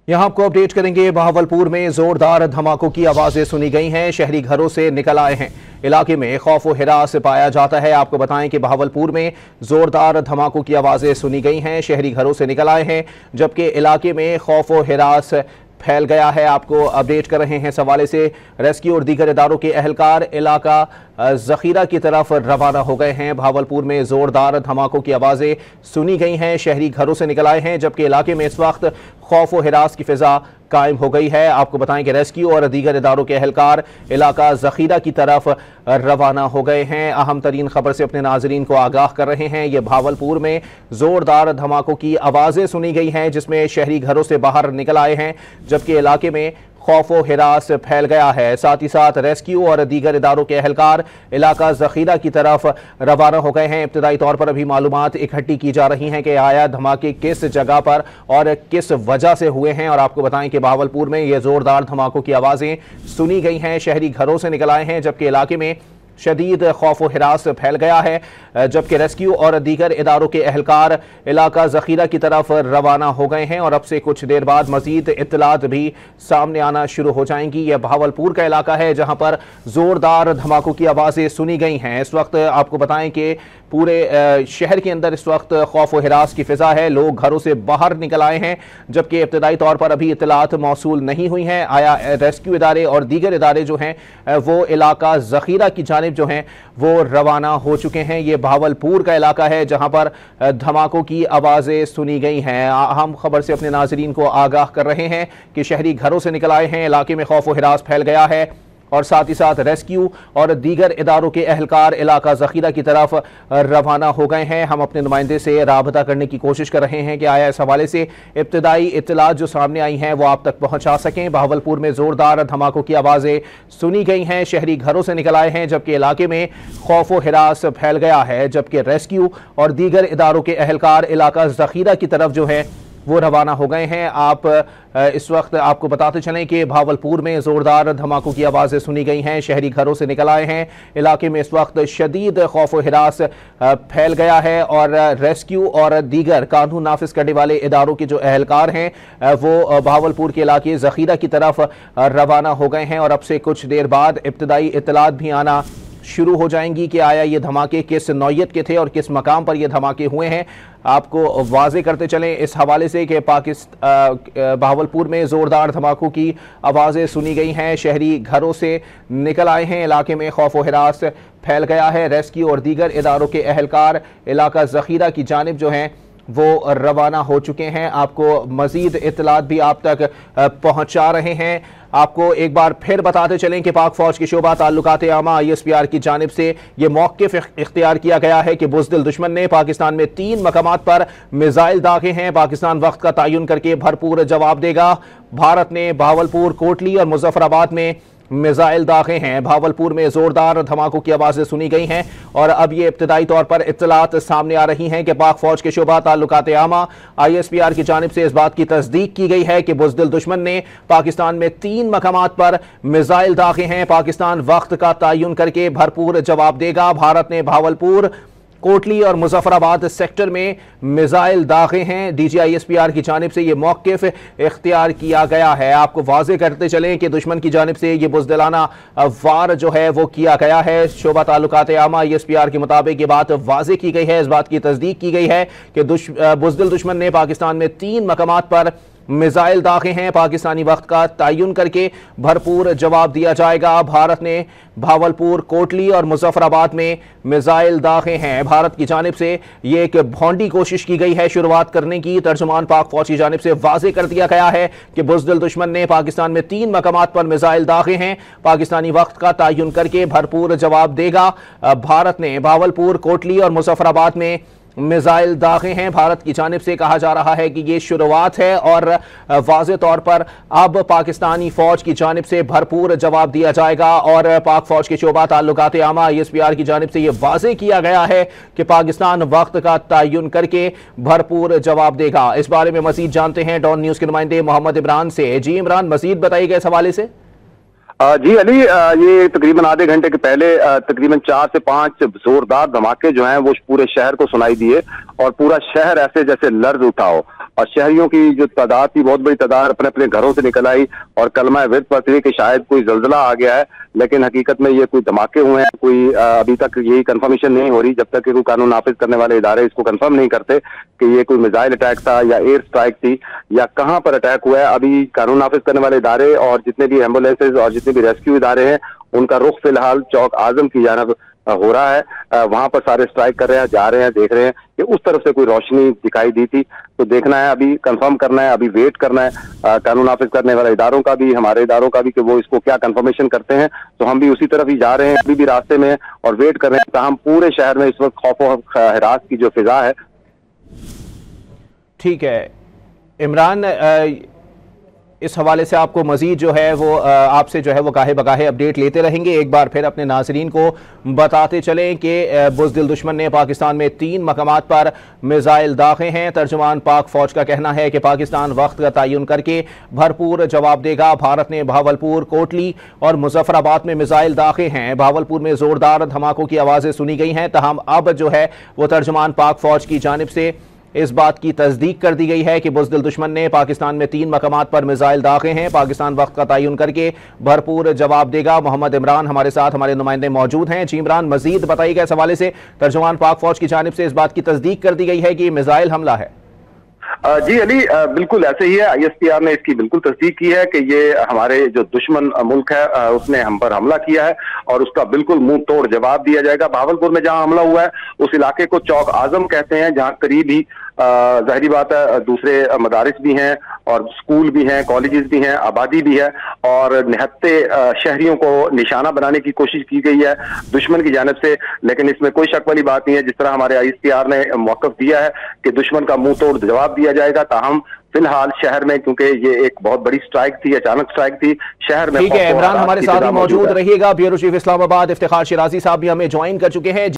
यहाँ आपको अपडेट करेंगे। बहावलपुर में जोरदार धमाकों की आवाजें सुनी गई हैं। शहरी घरों से निकल आए हैं। इलाके में खौफ व हिरास पाया जाता है। आपको बताएं कि बहावलपुर में जोरदार धमाकों की आवाजें सुनी गई हैं। शहरी घरों से निकल आए हैं, जबकि इलाके में खौफ व हिरास फैल गया है। आपको अपडेट कर रहे हैं इस हवाले से। रेस्क्यू और दीगर इदारों के एहलकार इलाका जखीरा की तरफ रवाना हो गए हैं। बहावलपुर में जोरदार धमाकों की आवाजें सुनी गई हैं। शहरी घरों से निकल आए हैं, जबकि इलाके में इस वक्त खौफ व हिरास की फिजा कायम हो गई है। आपको बताएं कि रेस्क्यू और दीगर इदारों के एहलकार इलाका जखीरा की तरफ रवाना हो गए हैं। अहम तरीन खबर से अपने नाजरीन को आगाह कर रहे हैं। ये बहावलपुर में जोरदार धमाकों की आवाजें सुनी गई हैं, जिसमें शहरी घरों से बाहर निकल आए हैं, जबकि इलाके में खौफ व हिरास फैल गया है। साथ ही साथ रेस्क्यू और दीगर इदारों के एहलकार इलाका जखीरा की तरफ रवाना हो गए हैं। इब्तदाई तौर पर अभी मालूमात इकट्ठी की जा रही हैं कि आया धमाके किस जगह पर और किस वजह से हुए हैं। और आपको बताएं कि बहावलपुर में ये जोरदार धमाकों की आवाजें सुनी गई हैं। शहरी घरों से निकल आए हैं, जबकि इलाके में शदीद खौफ व हिरास फैल गया है, जबकि रेस्क्यू और दीगर इदारों के एहलकार इलाका जखीरा की तरफ रवाना हो गए हैं। और अब से कुछ देर बाद मजीद इत्तलात भी सामने आना शुरू हो जाएंगी। यह बहावलपुर का इलाका है, जहां पर जोरदार धमाकों की आवाज़ें सुनी गई हैं। इस वक्त आपको बताएं कि पूरे शहर के अंदर इस वक्त खौफ व हिरास की फिजा है। लोग घरों से बाहर निकल आए हैं, जबकि इब्तदाई तौर पर अभी इत्तलात मौसूल नहीं हुई हैं। आया रेस्क्यू इदारे और दीगर इदारे जो हैं वो इलाका जखीरा की जानिब जो हैं वो रवाना हो चुके हैं। ये बहावलपुर का इलाका है, जहां पर धमाकों की आवाज़ें सुनी गई हैं। अहम खबर से अपने नाजरीन को आगाह कर रहे हैं कि शहरी घरों से निकल आए हैं। इलाके में खौफ व हिरास फैल गया है, और साथ ही साथ रेस्क्यू और दीगर इदारों के एहलकार इलाका जखीरा की तरफ रवाना हो गए हैं। हम अपने नुमाइंदे से राबता करने की कोशिश कर रहे हैं कि आया इस हवाले से इब्तदाई इत्तलात जो सामने आई हैं वो आप तक पहुंचा सकें। बहावलपुर में जोरदार धमाकों की आवाज़ें सुनी गई हैं। शहरी घरों से निकल आए हैं, जबकि इलाके में खौफ व हिरास फैल गया है, जबकि रेस्क्यू और दीगर इदारों के एहलकार इलाका जखीरा की तरफ जो है वो रवाना हो गए हैं। आप इस वक्त आपको बताते चलें कि बहावलपुर में जोरदार धमाकों की आवाज़ें सुनी गई हैं। शहरी घरों से निकल आए हैं। इलाके में इस वक्त शदीद खौफ व हिरास फैल गया है, और रेस्क्यू और दीगर कानून नाफिज करने वाले इदारों के जो एहलकार हैं वो बहावलपुर के इलाके जखीरा की तरफ रवाना हो गए हैं। और अब से कुछ देर बाद इब्तदाई इत्तलात भी आना शुरू हो जाएंगी कि आया ये धमाके किस नौयत के थे और किस मकाम पर ये धमाके हुए हैं। आपको वाजे करते चलें इस हवाले से कि बहावलपुर में ज़ोरदार धमाकों की आवाज़ें सुनी गई हैं। शहरी घरों से निकल आए हैं। इलाके में खौफ व हिरास फैल गया है। रेस्क्यू और दीगर इदारों के एहलकार इलाका ज़खीरा की जानिब जो हैं वो रवाना हो चुके हैं। आपको मज़ीद इत्तलात भी आप तक पहुँचा रहे हैं। आपको एक बार फिर बताते चलें कि पाक फौज की शोबा ताल्लुकात आमा ISPR की जानिब से ये मौक़िफ़ इख्तियार किया गया है कि बुज़दिल दुश्मन ने पाकिस्तान में 3 मकामात पर मिसाइल दागे हैं। पाकिस्तान वक्त का तयन करके भरपूर जवाब देगा। भारत ने बहावलपुर, कोटली और मुजफ्फराबाद में मिसाइल दागे हैं। बहावलपुर में जोरदार धमाकों की आवाज़ें सुनी गई हैं, और अब ये इब्तदाई तौर पर इत्तलात सामने आ रही हैं कि पाक फौज के शोबा ताल्लुकात आमा ISPR की जानिब से इस बात की तस्दीक की गई है कि बुज़दिल दुश्मन ने पाकिस्तान में 3 मकामात पर मिसाइल दागे हैं। पाकिस्तान वक्त का तयन करके भरपूर जवाब देगा। भारत ने बहावलपुर, कोटली और मुजफ्फराबाद सेक्टर में मिसाइल दागे हैं। DG ISPR की जानिब से ये मौक़िफ़ इख्तियार किया गया है। आपको वाज़े करते चलें कि दुश्मन की जानिब से ये बुज़दिलाना वार जो है वो किया गया है। शोबा ताल्लुकात आमा ISPR के मुताबिक ये बात वाज़े की गई है, इस बात की तस्दीक की गई है कि बुज़दिल दुश्मन ने पाकिस्तान में 3 मकामात पर मिसाइल दागे हैं। पाकिस्तानी वक्त का तयन करके भरपूर जवाब दिया जाएगा। भारत ने बहावलपुर, कोटली और मुजफ्फराबाद में मिसाइल दागे हैं। भारत की जानिब से ये एक भौंडी कोशिश की गई है शुरुआत करने की। तर्जुमान पाक फौज की जानिब से वाज़े कर दिया गया है कि बुज़दिल दुश्मन ने पाकिस्तान में 3 मकामात पर मिसाइल दागे हैं। पाकिस्तानी वक्त का तयन करके भरपूर जवाब देगा। भारत ने बहावलपुर, कोटली और मुजफ्फराबाद में मिसाइल दागे हैं। भारत की जानिब से कहा जा रहा है कि ये शुरुआत है, और वाज़े तौर पर अब पाकिस्तानी फौज की जानिब से भरपूर जवाब दिया जाएगा। और पाक फौज के शोबा ताल्लुकात आमा ISPR की जानिब से ये वाज़े किया गया है कि पाकिस्तान वक्त का तयन करके भरपूर जवाब देगा। इस बारे में मजीद जानते हैं डॉन न्यूज़ के नुमाइंदे मोहम्मद इमरान से। जी इमरान, मजीद बताइएगा इस हवाले से। जी अली, ये तकरीबन आधे घंटे के पहले तकरीबन 4 से 5 जोरदार धमाके जो हैं वो पूरे शहर को सुनाई दिए, और पूरा शहर ऐसे जैसे लर्ज उठा हो। और शहरियों की जो तादाद थी, बहुत बड़ी तादाद अपने अपने घरों से निकल आई और कलमा विर्द पढ़ते हुए कि शायद कोई जल्जला आ गया है, लेकिन हकीकत में ये कोई धमाके हुए हैं। कोई अभी तक यही कंफर्मेशन नहीं हो रही, जब तक कि कोई कानून नाफिज करने वाले इदारे इसको कंफर्म नहीं करते कि ये कोई मिसाइल अटैक था या एयर स्ट्राइक थी या कहां पर अटैक हुआ है। अभी कानून नाफिज करने वाले इदारे और जितने भी एम्बुलेंसेज और जितने भी रेस्क्यू इदारे हैं, उनका रुख फिलहाल चौक आजम की जानब हो रहा है। वहां पर सारे स्ट्राइक कर रहे हैं, जा रहे हैं, देख रहे हैं कि उस तरफ से कोई रोशनी दिखाई दी थी। तो देखना है, अभी कंफर्म करना है, अभी वेट करना है कानून नाफिज करने वाले इदारों का भी, हमारे इदारों का भी, कि वो इसको क्या कंफर्मेशन करते हैं। तो हम भी उसी तरफ ही जा रहे हैं, अभी भी रास्ते में और वेट कर रहे हैं। ताहम पूरे शहर में इस वक्त खौफ और हिरास की जो फिजा है। ठीक है इमरान, इस हवाले से आपको मजीद जो है वो आपसे जो है वो गाहे बगाहे अपडेट लेते रहेंगे। एक बार फिर अपने नाजरीन को बताते चलें कि बुज़दिल दुश्मन ने पाकिस्तान में 3 मकामात पर मिसाइल दागे हैं। तर्जुमान पाक फौज का कहना है कि पाकिस्तान वक्त का तयन करके भरपूर जवाब देगा। भारत ने भावलपुर, कोटली और मुजफ्फराबाद में मिसाइल दागे हैं। भावलपुर में जोरदार धमाकों की आवाज़ें सुनी गई हैं, तहम अब जो है वो तर्जुमान पाक फौज की जानिब से इस बात की तस्दीक कर दी गई है कि बुज़दिल दुश्मन ने पाकिस्तान में 3 मकामात पर मिसाइल दागे हैं। पाकिस्तान वक्त का तयन करके भरपूर जवाब देगा। मोहम्मद इमरान हमारे साथ, हमारे नुमाइंदे मौजूद हैं। जी इमरान, मजीद बताइएगा इस हवाले से। तर्जुमान पाक फौज की जानिब से इस बात की तस्दीक कर दी गई है कि मिसाइल हमला है। जी अली, बिल्कुल ऐसे ही है। ISPR ने इसकी बिल्कुल तस्दीक की है कि ये हमारे जो दुश्मन मुल्क है उसने हम पर हमला किया है और उसका बिल्कुल मुंह तोड़ जवाब दिया जाएगा। भावलपुर में जहां हमला हुआ है उस इलाके को चौक आजम कहते हैं, जहां करीब ही जाहिर बात है दूसरे मदारिस भी हैं और स्कूल भी हैं, कॉलेजेस भी हैं, आबादी भी है और निहत्ते शहरियों को निशाना बनाने की कोशिश की गई है दुश्मन की जानिब से। लेकिन इसमें कोई शक वाली बात नहीं है, जिस तरह हमारे ISPR ने मौक़िफ़ दिया है कि दुश्मन का मुंह तोड़ जवाब दिया जाएगा। ताहम फिलहाल शहर में, क्योंकि ये एक बहुत बड़ी स्ट्राइक थी, अचानक स्ट्राइक थी, शहर में। ठीक है इमरान, हमारे साथ ही मौजूद रहिएगा। ब्यूरो चीफ इस्लामाबाद इफ्तिखार शिराजी साहब भी हमें ज्वाइन कर चुके हैं।